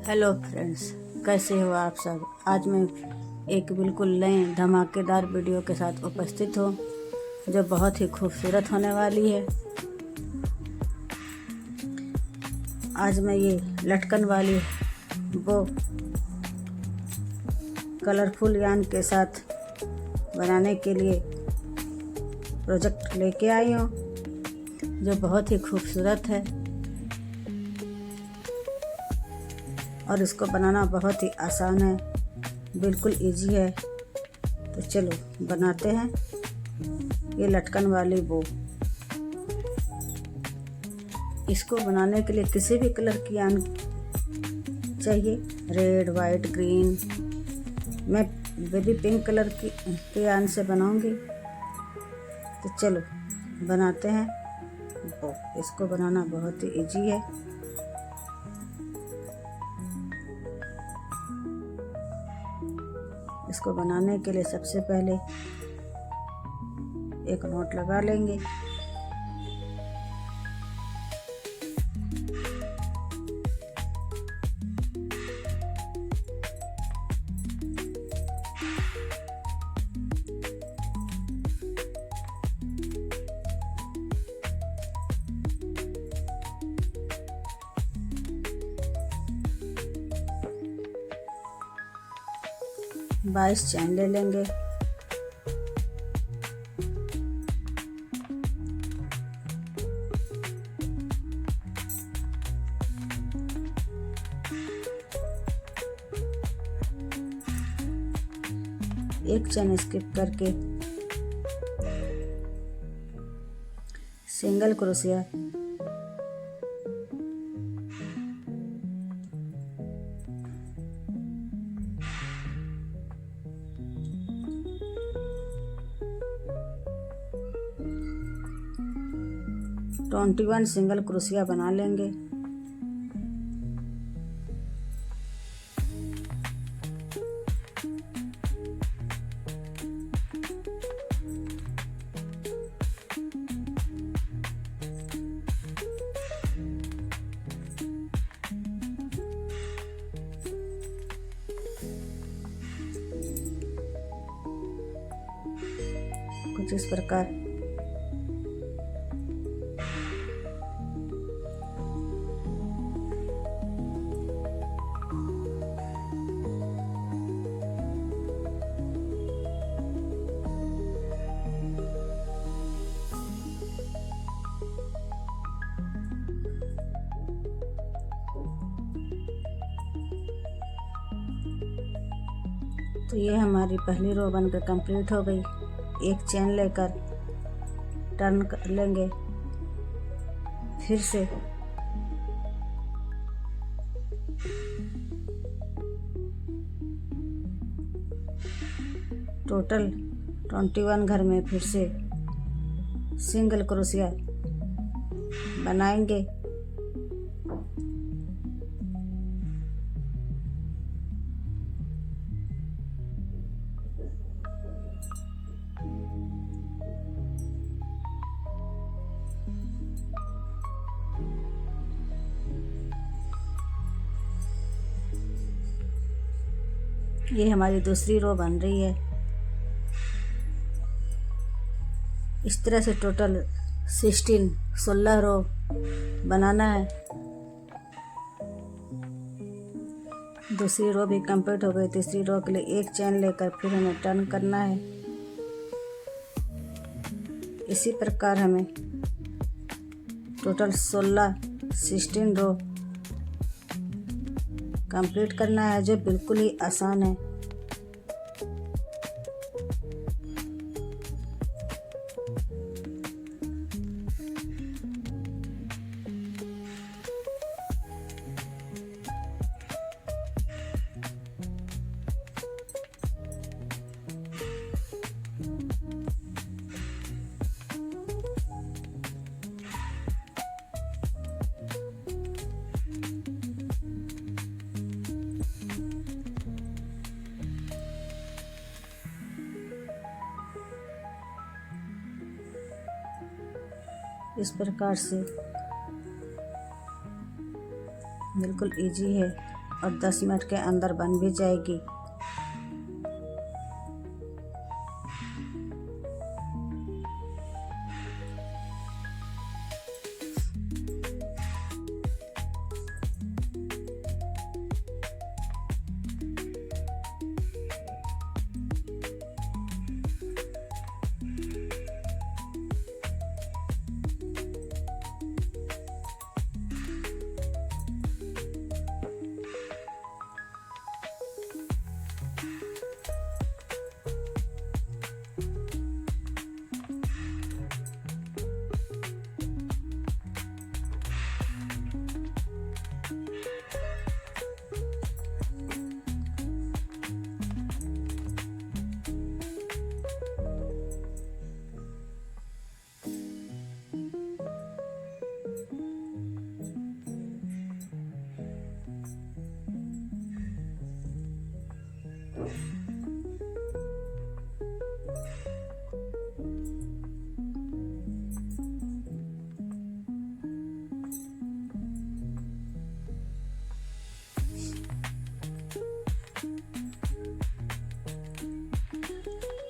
Hello friends, कैसे हो आप सब। आज मैं एक बिल्कुल नए धमाकेदार वीडियो के साथ उपस्थित हूँ जो बहुत ही खूबसूरत होने वाली है। आज मैं ये लटकन वाली वो कलरफुल यान के साथ बनाने के लिए प्रोजेक्ट लेके आई हूँ जो बहुत ही खूबसूरत है और इसको बनाना बहुत ही आसान है, बिल्कुल इजी है। तो चलो बनाते हैं ये लटकन वाली बो। इसको बनाने के लिए किसी भी कलर की यान चाहिए, रेड, वाइट, ग्रीन। मैं बेबी पिंक कलर की यान से बनाऊंगी। तो चलो बनाते हैं बो। इसको बनाना बहुत ही इजी है। इसको बनाने के लिए सबसे पहले एक नोट लगा लेंगे। बाईस चैन ले लेंगे। एक चैन स्किप करके single crochet twenty 21 single crochet बना लेंगे। कुछ इस प्रकार तो ये हमारी पहली रो बनकर कंप्लीट हो गई। एक चैन लेकर टर्न कर लेंगे। फिर से टोटल 21 घर में फिर से सिंगल क्रोशिया बनाएंगे। ये हमारी दूसरी रो बन रही है। इस तरह से टोटल 16 रो बनाना है। दूसरी रो भी कंप्लीट हो गई। तीसरी रो के लिए एक चैन लेकर फिर हमें टर्न करना है। इसी प्रकार हमें टोटल 16 रो कंप्लीट करना है, जो बिल्कुल ही आसान है। इस प्रकार से बिल्कुल इजी है। और 10 मिनट के अंदर बन भी जाएगी।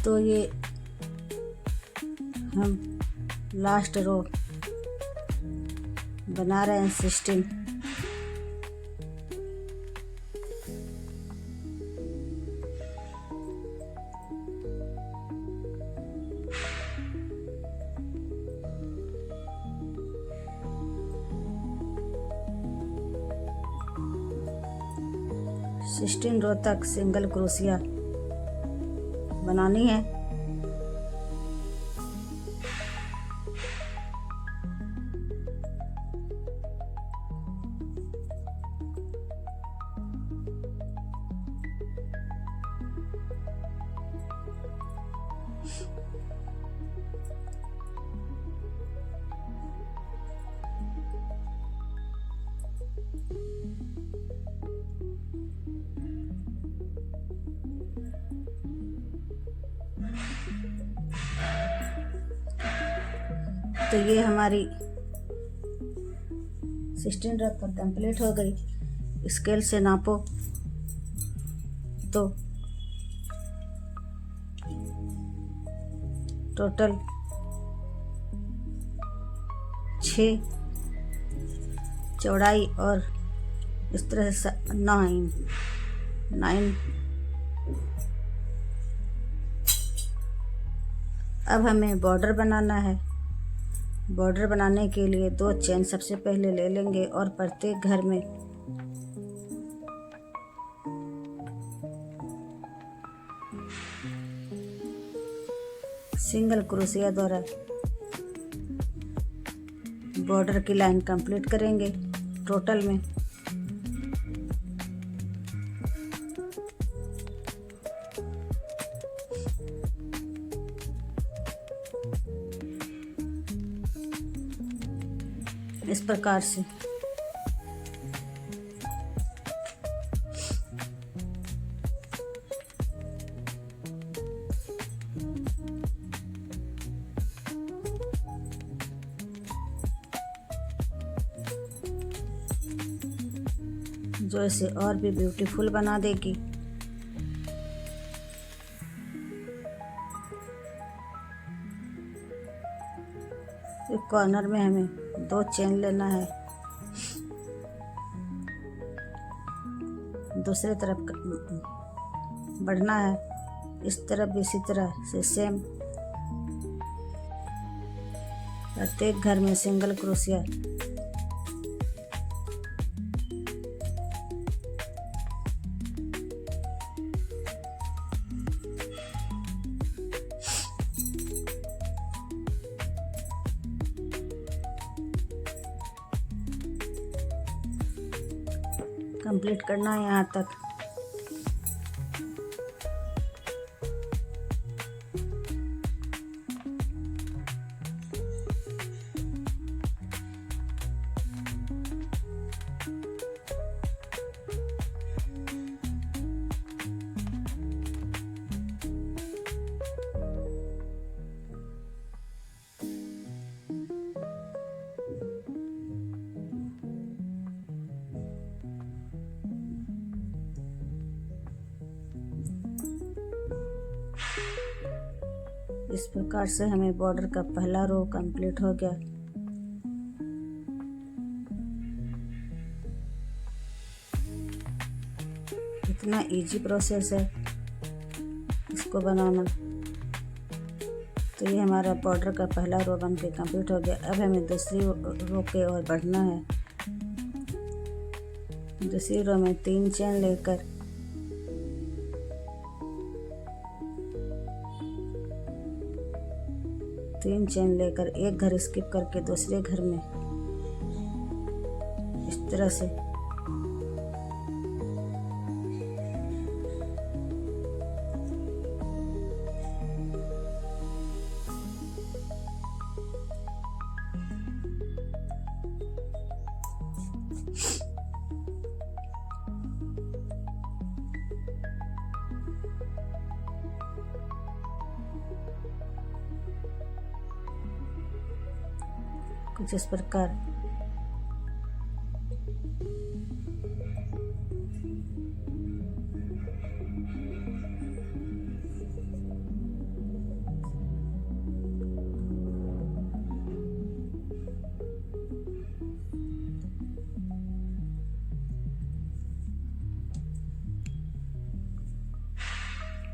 तो ये हम लास्ट रो बना रहे हैं 16। सिक्सटीन रो तक सिंगल क्रोशिया बनानी है। तो ये हमारी 16 रफ पर कंप्लीट हो गई। स्केल से नापो तो टोटल 6 चौड़ाई और इस तरह से 9। अब हमें बॉर्डर बनाना है। बॉर्डर बनाने के लिए 2 चेन सबसे पहले ले लेंगे और प्रत्येक घर में सिंगल क्रोशिया द्वारा बॉर्डर की लाइन कंप्लीट करेंगे। टोटल में इस प्रकार से जो इसे और भी ब्यूटीफुल बना देगी। एक कॉर्नर में हमें 2 चेन लेना है, दूसरे तरफ बढ़ना है। इस तरफ भी इसी तरह से सेम प्रत्येक घर में सिंगल क्रोशिया कंप्लीट करना है यहाँ तक। इस प्रकार से हमें बॉर्डर का पहला रो कंप्लीट हो गया। इतना इजी प्रोसेस है इसको बनाना। तो ये हमारा बॉर्डर का पहला रो बन के कंप्लीट हो गया। अब हमें दूसरी रो के और बढ़ना है। दूसरी रो में 3 चेन लेकर एक घर स्किप करके दूसरे घर में इस तरह से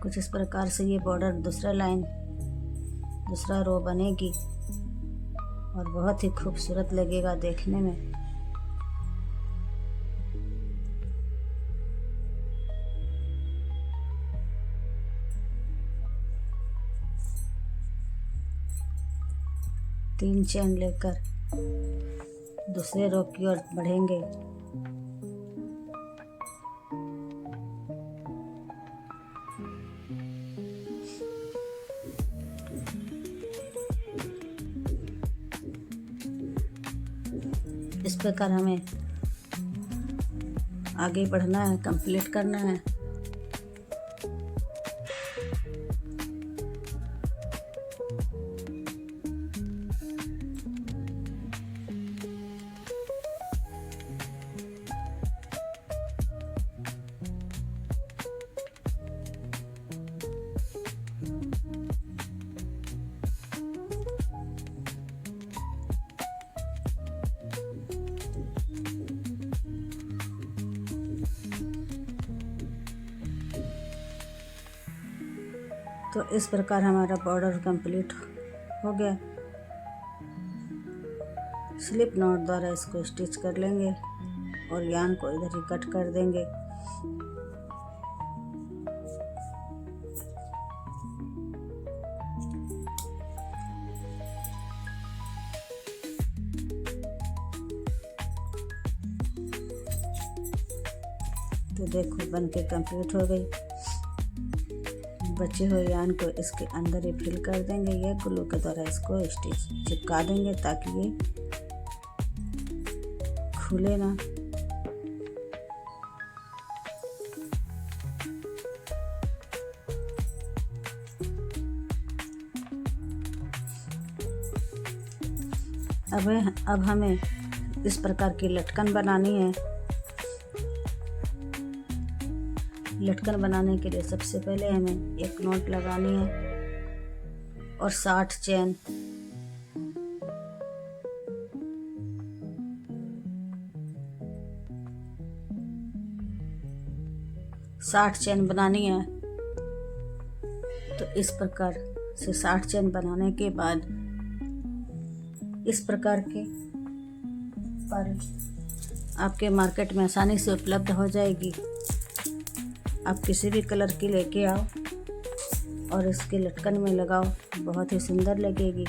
कुछ इस प्रकार से ये बॉर्डर दूसरा रो बनेगी और बहुत ही खूबसूरत लगेगा देखने में। तीन चेन लेकर दूसरे रो की ओर बढ़ेंगे। इस प्रकार हमें आगे बढ़ना है, कंप्लीट करना है। तो इस प्रकार हमारा बॉर्डर कंप्लीट हो गया। स्लिप नॉट द्वारा इसको स्टिच कर लेंगे और यान को इधर ही कट कर देंगे। तो देखो बन के कंप्लीट हो गई। बचे हुए यान को इसके अंदर ही फिल कर देंगे। ये ग्लू के द्वारा इसको स्टिच चिपका देंगे ताकि ये खुले ना। अब हमें इस प्रकार की लटकन बनानी है। लटकन बनाने के लिए सबसे पहले हमें एक नॉट लगानी है और 60 चेन बनानी है। तो इस प्रकार से 60 चेन बनाने के बाद इस प्रकार के पर आपके मार्केट में आसानी से उपलब्ध हो जाएगी। आप किसी भी कलर की लेके आओ और इसके लटकन में लगाओ, बहुत ही सुंदर लगेगी।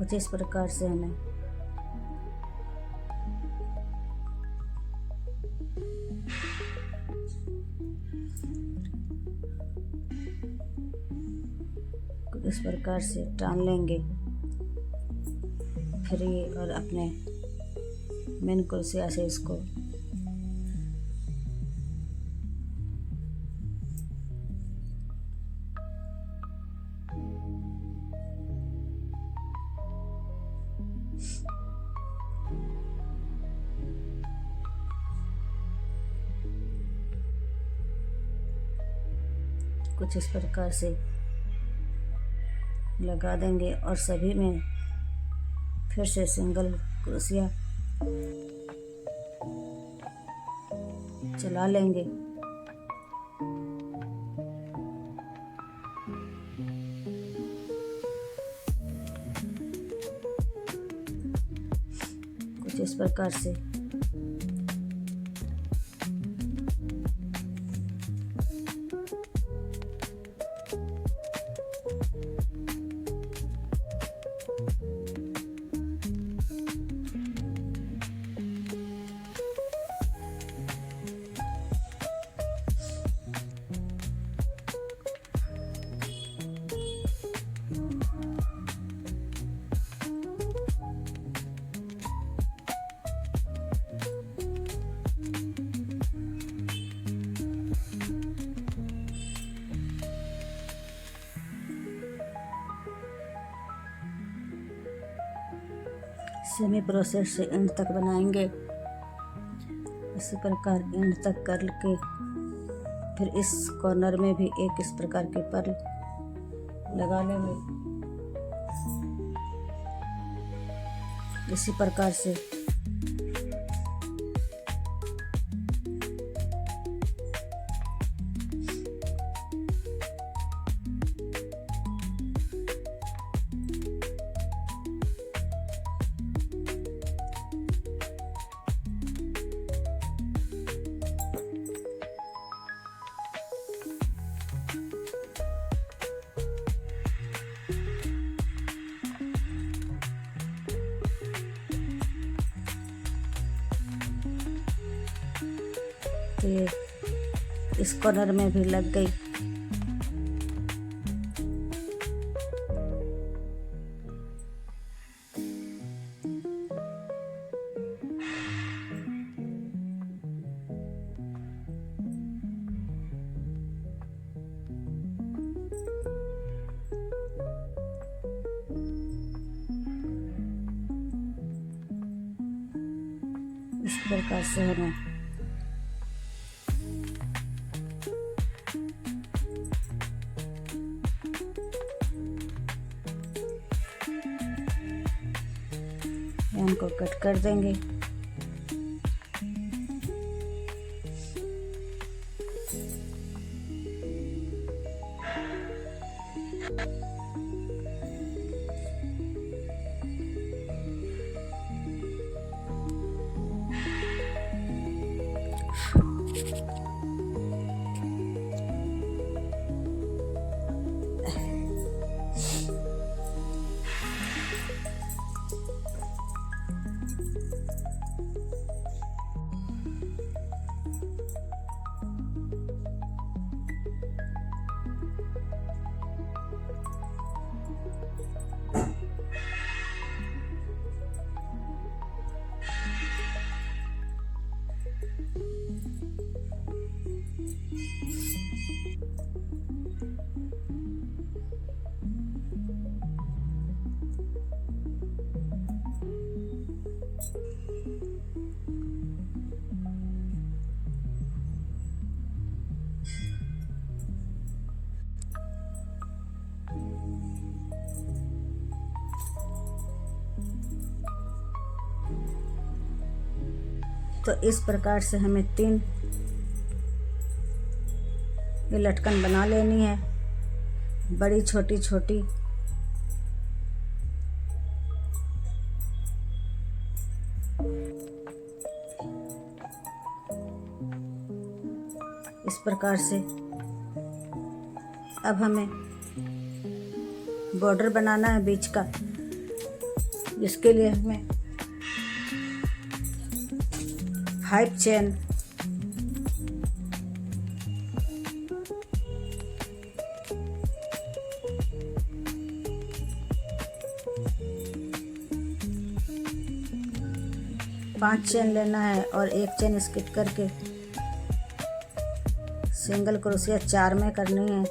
कुछ इस प्रकार से हमें इस प्रकार से टान लेंगे। फिर ये और अपने मेन क्रोशिया से इसको कुछ इस प्रकार से लगा देंगे और सभी में फिर से सिंगल क्रोशिया चला लेंगे। कुछ इस प्रकार से सेमी प्रोसेस से एंड तक बनाएंगे। इसी प्रकार एंड तक करके फिर इस कॉर्नर में भी एक इस प्रकार के पर्ल लगा लेंगे। इसी प्रकार से तो ये इस कॉर्नर में भी लग गई। इस प्रकार से हमें इनको कट कर देंगे। तो इस प्रकार से हमें 3 ये लटकन बना लेनी है, बड़ी छोटी छोटी। इस प्रकार से अब हमें बॉर्डर बनाना है बीच का। जिसके लिए हमें 5 चेन पाँच चेन लेना है और एक चेन स्किप करके सिंगल क्रोशिया 4 में करनी है।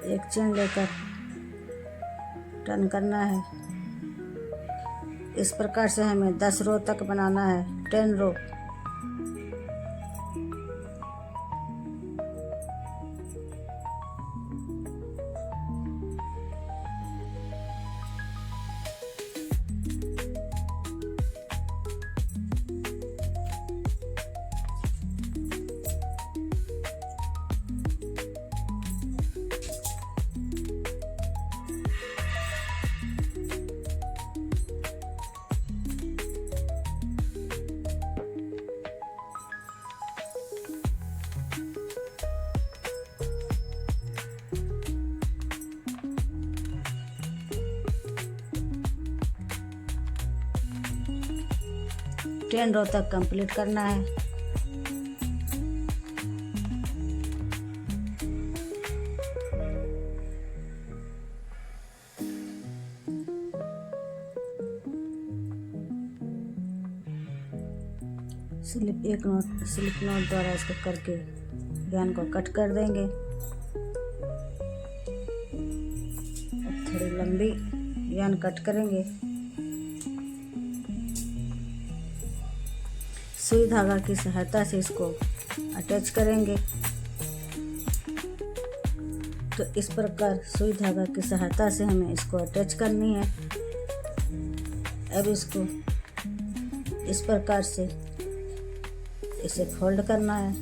एक चेन लेकर टर्न करना है। इस प्रकार से हमें 10 रो तक बनाना है, 10 रो। टेन रो तक कंप्लीट करना है। स्लिप नॉट द्वारा इसको करके यान को कट कर देंगे। थोड़ी लंबी यान कट करेंगे। सुई धागा की सहायता से इसको अटैच करेंगे। तो इस प्रकार सुई धागा की सहायता से हमें इसको अटैच करनी है। अब इसको इस प्रकार से इसे फोल्ड करना है।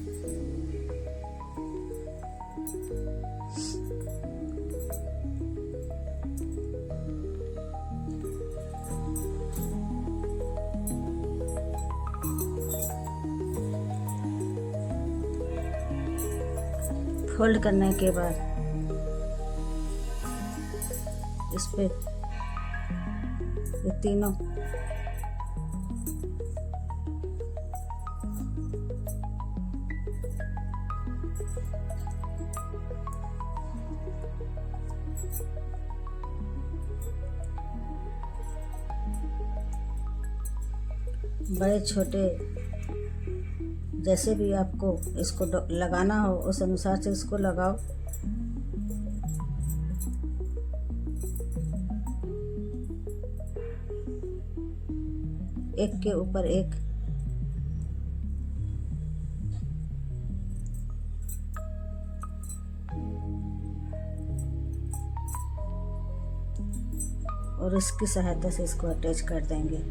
फोल्ड करने के बाद इस पे ये तीनों बड़े छोटे जैसे भी आपको इसको लगाना हो उस अनुसार से इसको लगाओ। एक के ऊपर एक और इसकी सहायता से इसको अटैच कर देंगे।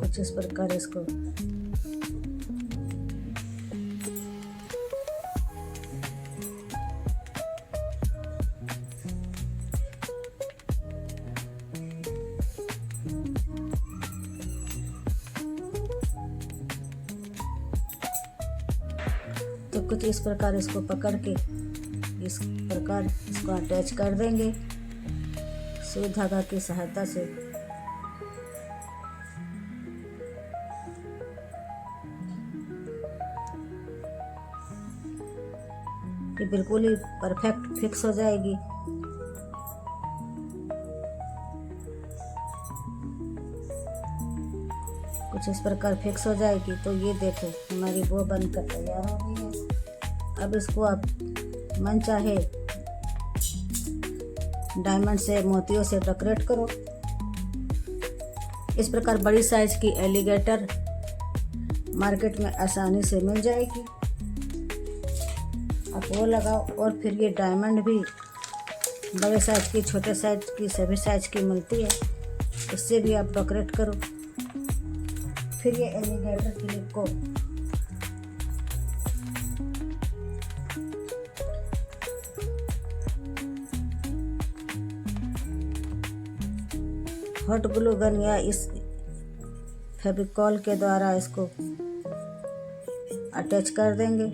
कुछ इस प्रकार इसको तो कुछ इस प्रकार इसको पकड़ के इस प्रकार इसको अटैच कर देंगे सुई धागा की सहायता से। ये बिल्कुल ही परफेक्ट फिक्स हो जाएगी। कुछ इस प्रकार फिक्स हो जाएगी। तो ये देखो हमारी बो बनकर तैयार हो गई है। अब इसको आप मन चाहे डायमंड से, मोतियों से डेकोरेट करो। इस प्रकार बड़ी साइज की एलिगेटर मार्केट में आसानी से मिल जाएगी। आप वो लगाओ और फिर ये डायमंड भी बड़े साइज की, छोटे साइज की, सभी साइज की मिलती है। इससे भी आप डेकोरेट करो। फिर ये एलिगेटर क्लिप को हॉट ग्लू गन या इस फेविकॉल के द्वारा इसको अटैच कर देंगे,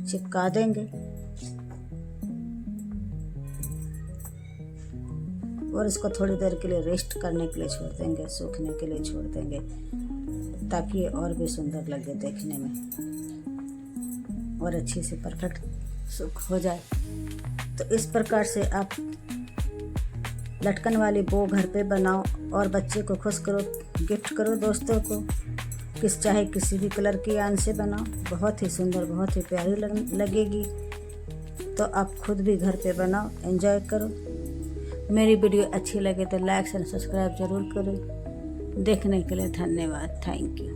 चिपका देंगे और इसको थोड़ी देर के लिए रेस्ट करने के लिए छोड़ देंगे, सूखने के लिए छोड़ देंगे, ताकि ये और भी सुंदर लगे देखने में और अच्छी से परफेक्ट सूख हो जाए। तो इस प्रकार से आप लटकन वाली बो घर पे बनाओ और बच्चे को खुश करो, गिफ्ट करो दोस्तों को। चाहे किसी भी कलर की यान से बनाओ, बहुत ही सुंदर, बहुत ही प्यारी लगेगी। तो आप खुद भी घर पे बनाओ, एंजॉय करो। मेरी वीडियो अच्छी लगे तो लाइक एंड सब्सक्राइब जरूर करो। देखने के लिए धन्यवाद। Thank you.